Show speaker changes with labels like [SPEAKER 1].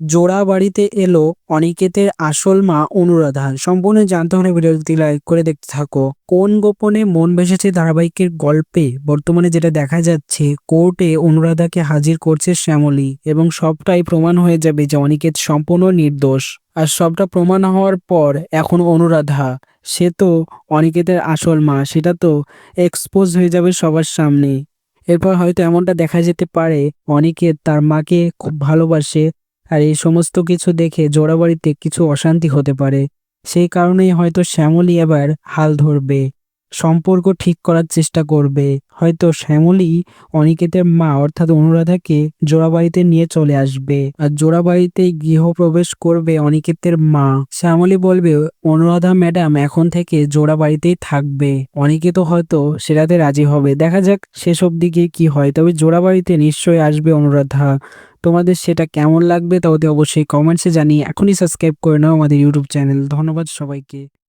[SPEAKER 1] জোড়া বাড়িতে এলো অনিকেতের আসল মা অনুরাধা। সম্পূর্ণ জানতে হলে ভিডিওটি লাইক করে দেখতে থাকো। কোন গোপনে মন ভেসেছে ধারাবাহিকের গল্পে বর্তমানে যেটা দেখা যাচ্ছে, কোর্টে অনুরাধাকে হাজির করছে শ্যামলী এবং সবটাই প্রমাণ হয়ে যাবে যে অনিকেত সম্পূর্ণ নির্দোষ। আর সবটা প্রমাণ হওয়ার পর এখন অনুরাধা, সে তো অনিকেতের আসল মা, সেটা তো এক্সপোজ হয়ে যাবে সবার সামনে। এরপর হয়তো এমনটা দেখা যেতে পারে অনিকেত তার মাকে খুব ভালোবাসে, আর এই সমস্ত কিছু দেখে জোড়াবাড়িতে কিছু অশান্তি হতে পারে। সেই কারণেই হয়তো শ্যামলী এবার হাল ধরবে, সম্পর্ক ঠিক করার চেষ্টা করবে। হয়তো শ্যামলী অনিকেতের মা অর্থাৎ অনুরাধাকে জোড়াবাড়িতে নিয়ে চলে আসবে, আর জোড়াবাড়িতেই গৃহপ্রবেশ করবে অনিকেতের মা। শ্যামলী বলবে অনুরাধা ম্যাডাম এখন থেকে জোড়াবাড়িতেই থাকবে। অনিকেতও হয়তো সেটাতে রাজি হবে। দেখা যাক শেষ দিকে কি হয়, তবে জোড়াবাড়িতে নিশ্চয়ই আসবে অনুরাধা। তোমাদের সেটা কেমন লাগবে তা অবশ্যই কমেন্টসে জানিয়ে এখনই সাবস্ক্রাইব করে নাও আমাদের ইউটিউব চ্যানেল। ধন্যবাদ সবাইকে।